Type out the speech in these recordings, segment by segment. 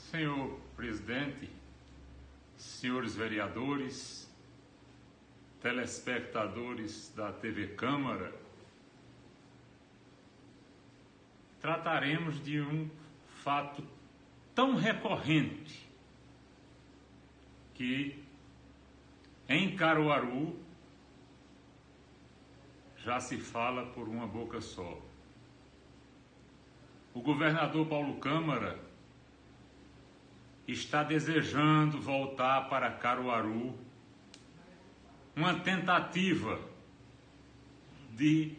Senhor presidente, senhores vereadores, telespectadores da TV Câmara, trataremos de um fato tão recorrente que em Caruaru já se fala por uma boca só. O governador Paulo Câmara está desejando voltar para Caruaru, uma tentativa de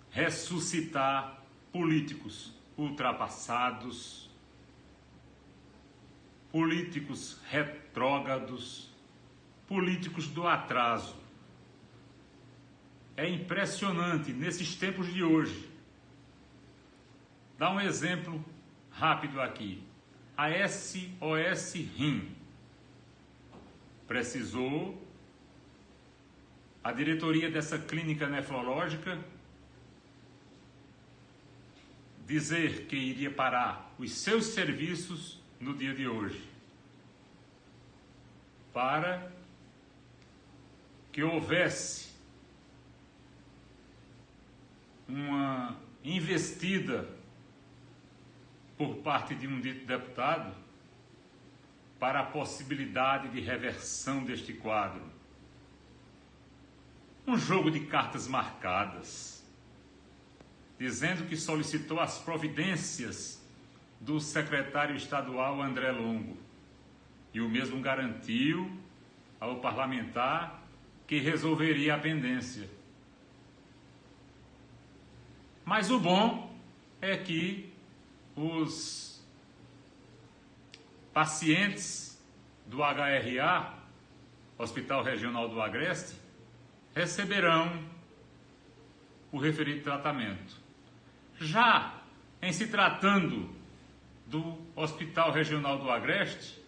ressuscitar políticos ultrapassados, políticos retrógrados, políticos do atraso. É impressionante nesses tempos de hoje. Dá um exemplo rápido aqui. A SOS Rim precisou, a diretoria dessa clínica nefrológica, dizer que iria parar os seus serviços no dia de hoje, para que houvesse uma investida por parte de um dito deputado para a possibilidade de reversão deste quadro. Um jogo de cartas marcadas, dizendo que solicitou as providências do secretário estadual André Longo, e o mesmo garantiu ao parlamentar que resolveria a pendência. Mas o bom é que os pacientes do HRA, Hospital Regional do Agreste, receberão o referido tratamento. Já em se tratando do Hospital Regional do Agreste,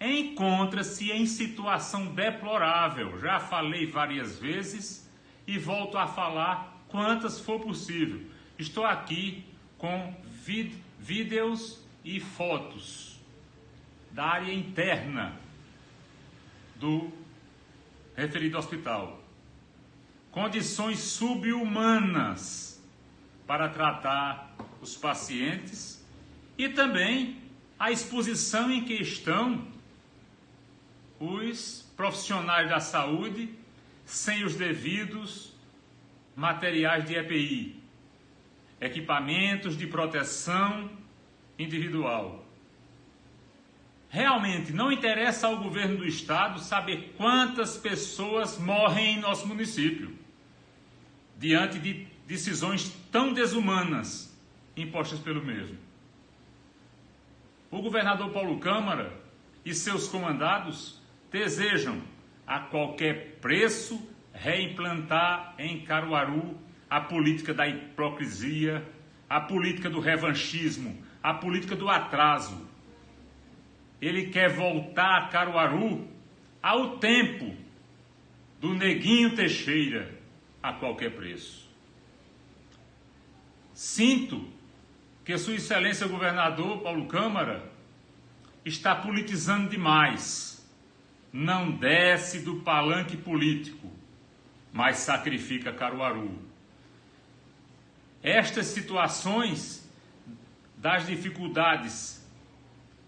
encontra-se em situação deplorável. Já falei várias vezes e volto a falar quantas for possível. Estou aqui com vídeos e fotos da área interna do referido hospital. Condições subhumanas para tratar os pacientes e também a exposição em que estão os profissionais da saúde sem os devidos materiais de EPI, equipamentos de proteção individual. Realmente não interessa ao governo do estado saber quantas pessoas morrem em nosso município diante de decisões tão desumanas impostas pelo mesmo. O governador Paulo Câmara e seus comandados desejam a qualquer preço reimplantar em Caruaru a política da hipocrisia, a política do revanchismo, a política do atraso. Ele quer voltar a Caruaru ao tempo do Neguinho Teixeira a qualquer preço. Sinto que Sua Excelência o Governador Paulo Câmara está politizando demais. Não desce do palanque político, mas sacrifica Caruaru. Estas situações das dificuldades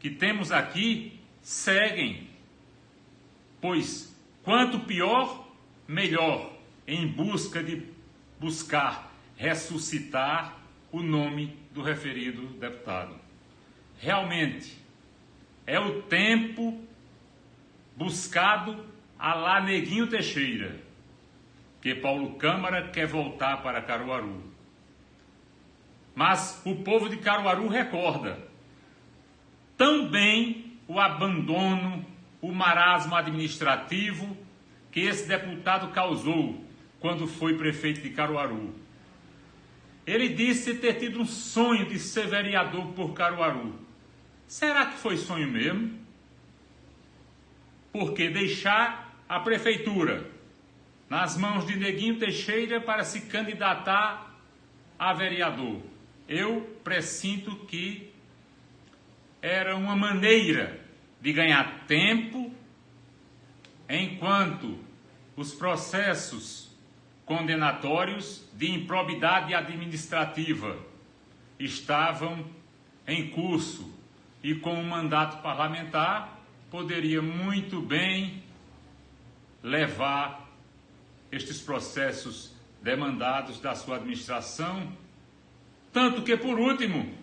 que temos aqui seguem, pois quanto pior, melhor, em busca de buscar ressuscitar o nome do referido deputado. Realmente, é o tempo buscado a lá Neguinho Teixeira, que Paulo Câmara quer voltar para Caruaru. Mas o povo de Caruaru recorda também o abandono, o marasmo administrativo que esse deputado causou quando foi prefeito de Caruaru. Ele disse ter tido um sonho de ser vereador por Caruaru. Será que foi sonho mesmo? Porque deixar a prefeitura nas mãos de Neguinho Teixeira para se candidatar a vereador. Eu pressinto que era uma maneira de ganhar tempo enquanto os processos condenatórios de improbidade administrativa estavam em curso e com o mandato parlamentar poderia muito bem levar estes processos demandados da sua administração, tanto que, por último,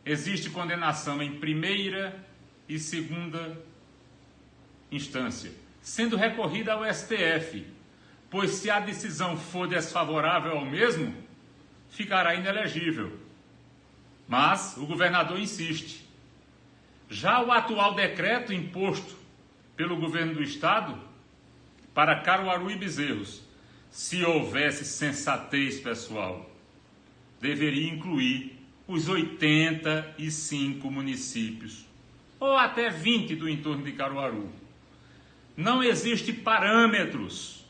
existe condenação em primeira e segunda instância, sendo recorrida ao STF, pois se a decisão for desfavorável ao mesmo, ficará inelegível. Mas o governador insiste. Já o atual decreto imposto pelo governo do estado para Caruaru e Bezerros, se houvesse sensatez pessoal, deveria incluir os 85 municípios, ou até 20 do entorno de Caruaru. Não existe parâmetros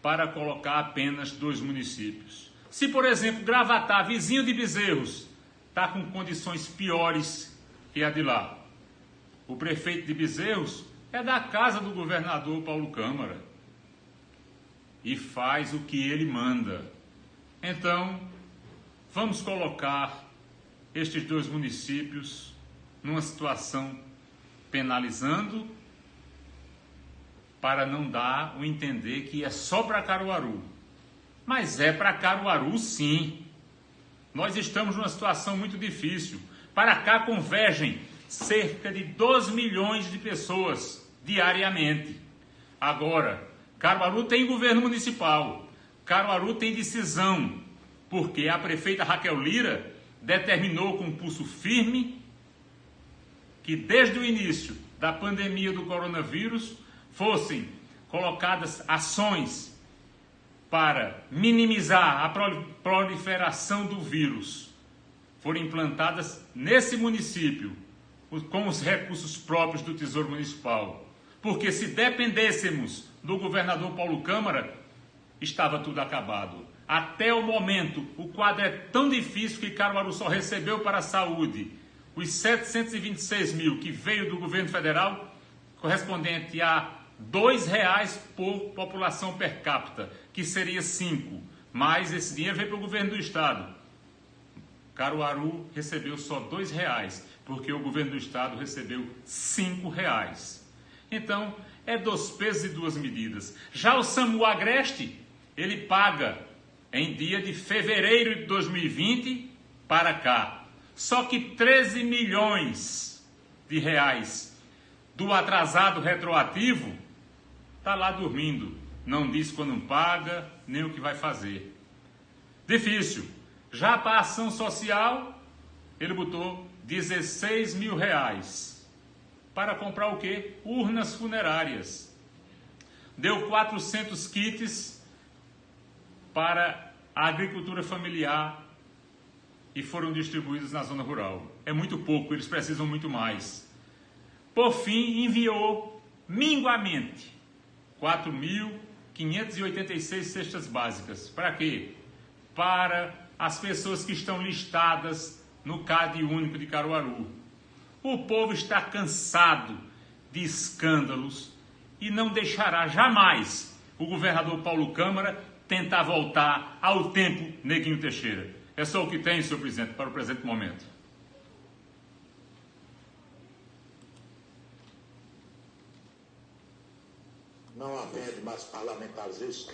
para colocar apenas 2 municípios. Se, por exemplo, Gravatá, vizinho de Bezerros, está com condições piores que a de lá, o prefeito de Bezerros é da casa do governador Paulo Câmara e faz o que ele manda. Então, vamos colocar estes 2 municípios numa situação penalizando, para não dar o entender que é só para Caruaru. Mas é para Caruaru, sim. Nós estamos numa situação muito difícil. Para cá convergem cerca de 2 milhões de pessoas diariamente. Agora, Caruaru tem governo municipal. Caruaru tem decisão, porque a prefeita Raquel Lira determinou com pulso firme que desde o início da pandemia do coronavírus fossem colocadas ações para minimizar a proliferação do vírus, foram implantadas nesse município com os recursos próprios do Tesouro Municipal. Porque se dependêssemos do governador Paulo Câmara, estava tudo acabado. Até o momento, o quadro é tão difícil que Caruaru só recebeu para a saúde os 726 mil que veio do governo federal, correspondente a R$2 por população per capita, que seria 5. Mas esse dinheiro veio para o governo do estado. Caruaru recebeu só R$2, porque o governo do estado recebeu R$5. Então, é 2 pesos e 2 medidas. Já o SAMU Agreste, ele paga em dia de fevereiro de 2020 para cá. Só que 13 milhões de reais do atrasado retroativo está lá dormindo. Não diz quando paga, nem o que vai fazer. Difícil. Já para a ação social, ele botou 16 mil reais. Para comprar o quê? Urnas funerárias. Deu 400 kits para a agricultura familiar e foram distribuídos na zona rural. É muito pouco, eles precisam muito mais. Por fim, enviou minguamente 4.586 cestas básicas. Para quê? Para as pessoas que estão listadas no CAD único de Caruaru. O povo está cansado de escândalos e não deixará jamais o governador Paulo Câmara tentar voltar ao tempo Neguinho Teixeira. É só o que tem, senhor presidente, para o presente momento. Não havendo mais parlamentares inscritos.